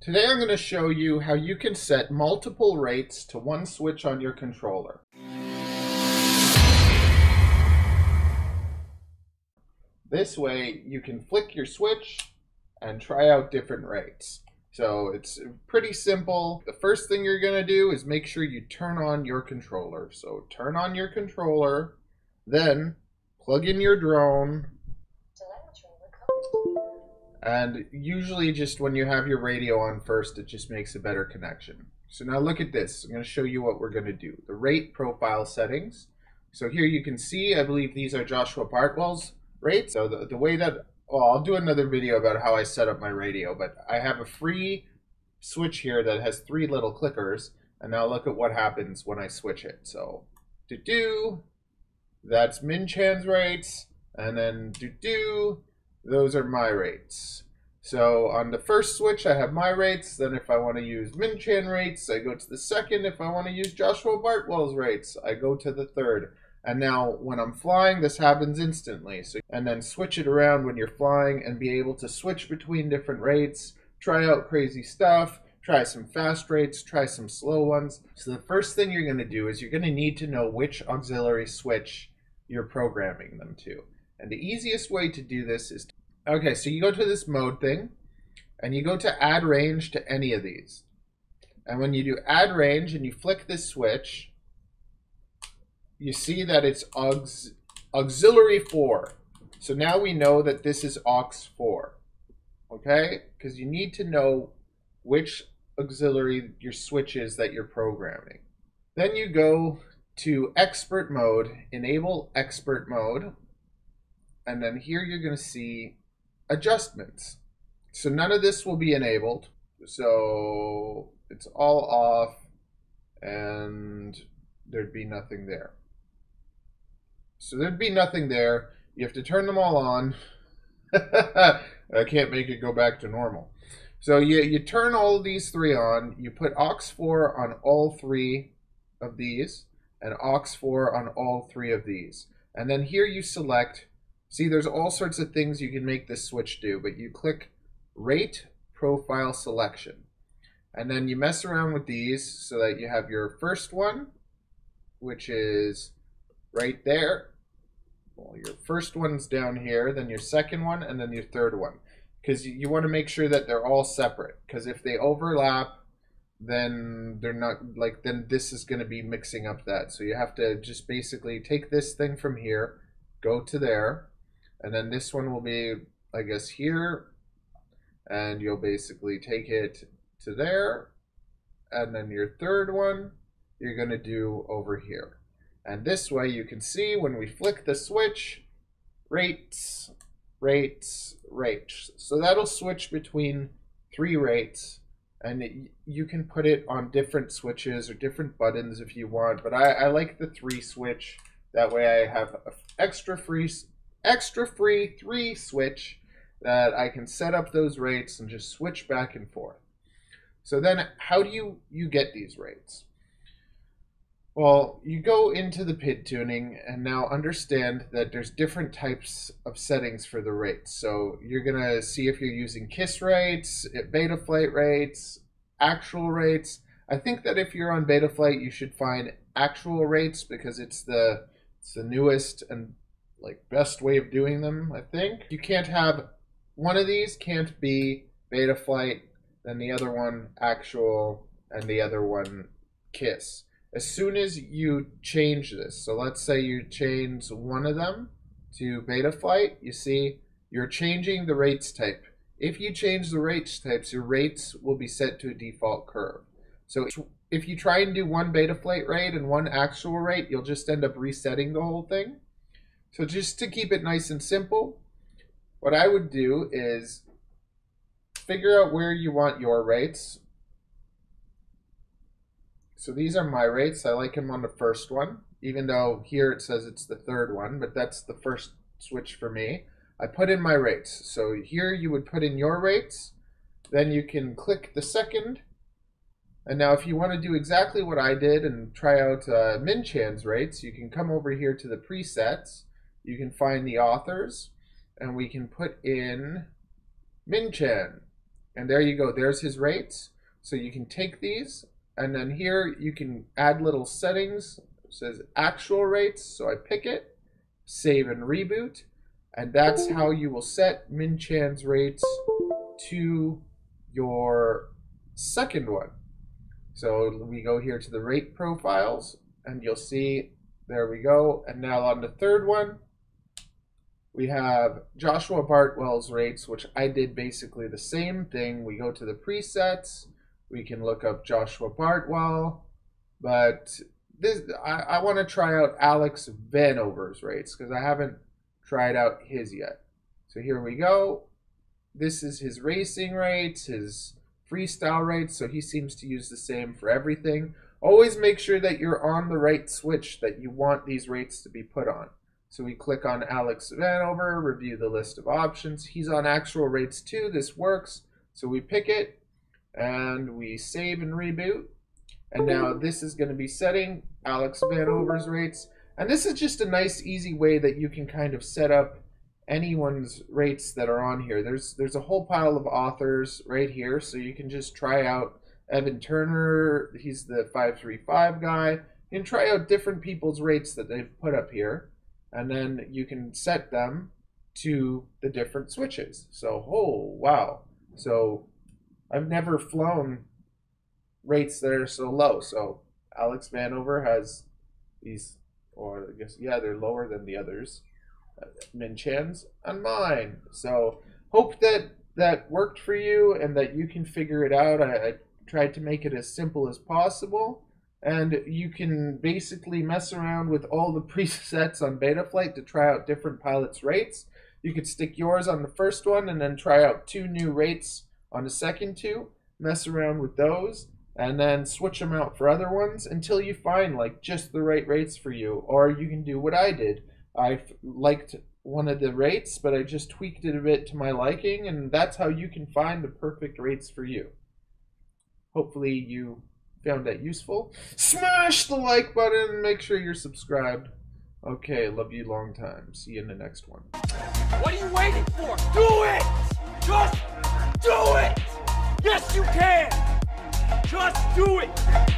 Today I'm going to show you how you can set multiple rates to one switch on your controller. This way you can flick your switch and try out different rates. So it's pretty simple. The first thing you're going to do is make sure you turn on your controller. So turn on your controller, then plug in your drone. And usually just when you have your radio on first, it just makes a better connection. So now look at this. I'm going to show you what we're going to do. The rate profile settings. So here you can see, I believe these are Joshua Bartwell's rates. So the way that, well, I'll do another video about how I set up my radio, but I have a free switch here that has 3 little clickers. And now look at what happens when I switch it. So that's Min Chan's rates. And then those are my rates. So on the first switch, I have my rates. Then if I want to use Min Chan rates, I go to the second. If I want to use Joshua Bartwell's rates, I go to the third. And now when I'm flying, this happens instantly. And then switch it around when you're flying and be able to switch between different rates, try out crazy stuff, try some fast rates, try some slow ones. So the first thing you're going to do is you're going to need to know which auxiliary switch you're programming them to. And the easiest way to do this is, okay, so you go to this mode thing, and you go to add range to any of these. And when you do add range and you flick this switch, you see that it's auxiliary 4. So now we know that this is aux 4, okay? Because you need to know which auxiliary your switch is that you're programming. Then you go to expert mode, enable expert mode. And then here you're going to see adjustments. So none of this will be enabled. So it's all off and there'd be nothing there. So there'd be nothing there. You have to turn them all on. I can't make it go back to normal. So you turn all of these 3 on. You put aux 4 on all 3 of these and aux 4 on all 3 of these. And then here you select. See, there's all sorts of things you can make this switch do, but you click Rate Profile Selection. And then you mess around with these so that you have your first one, which is right there. Well, your first one's down here, then your second one, and then your third one. Because you want to make sure that they're all separate. Because if they overlap, then they're not, like, then this is going to be mixing up that. So you have to just basically take this thing from here, go to there. And then this one will be, I guess, here. And you'll basically take it to there. And then your third one, you're going to do over here. And this way you can see when we flick the switch, rates, rates, rates. So that'll switch between 3 rates. And you can put it on different switches or different buttons if you want. But I like the 3 switch. That way I have an extra free 3 switch that I can set up those rates and just switch back and forth. So then how do you get these rates? Well, you go into the PID tuning and now understand that there's different types of settings for the rates. So you're going to see if you're using KISS rates, Betaflight rates, actual rates. I think that if you're on Betaflight, you should find actual rates because it's the newest and like best way of doing them, I think. You can't have one of these can't be Betaflight, then the other one actual, and the other one KISS. As soon as you change this, so let's say you change one of them to Betaflight, you see you're changing the rates type. If you change the rates types, your rates will be set to a default curve. So if you try and do one Betaflight rate and one actual rate, you'll just end up resetting the whole thing. So just to keep it nice and simple, what I would do is figure out where you want your rates. So these are my rates. I like them on the first one, even though here it says it's the third one, but that's the first switch for me. I put in my rates. So here you would put in your rates. Then you can click the second. And now if you want to do exactly what I did and try out Min Chan's rates, you can come over here to the presets. You can find the authors, and we can put in Min Chan. And there you go. There's his rates. So you can take these, and then here you can add little settings. It says actual rates. So I pick it, save and reboot. And that's how you will set Min-Chan's rates to your second one. So we go here to the rate profiles, and you'll see, there we go. And now on the third one, we have Joshua Bartwell's rates, which I did basically the same thing. We go to the presets, we can look up Joshua Bartwell, but this I want to try out Alex Vanover's rates because I haven't tried out his yet. So here we go. This is his racing rates, his freestyle rates, so he seems to use the same for everything. Always make sure that you're on the right switch that you want these rates to be put on. So we click on Alex Vanover, review the list of options. He's on actual rates too. This works. So we pick it and we save and reboot. And now this is going to be setting Alex Vanover's rates. And this is just a nice, easy way that you can kind of set up anyone's rates that are on here. There's a whole pile of authors right here. So you can just try out Evan Turner. He's the 535 guy. You can try out different people's rates that they've put up here. And then you can set them to the different switches. So, oh, wow. So I've never flown rates that are so low. So Alex Vanover has these, or I guess, yeah, they're lower than the others. Min-Chan's and mine. So hope that that worked for you and that you can figure it out. I tried to make it as simple as possible. And you can basically mess around with all the presets on Betaflight to try out different pilots' rates. You could stick yours on the first one and then try out 2 new rates on the second 2. Mess around with those and then switch them out for other ones until you find like just the right rates for you. Or you can do what I did. I liked one of the rates, but I just tweaked it a bit to my liking, and that's how you can find the perfect rates for you. Hopefully you found that useful. Smash the like button. Make sure you're subscribed. Okay, love you long time. See you in the next one. What are you waiting for? Do it! Just do it! Yes, you can! Just do it!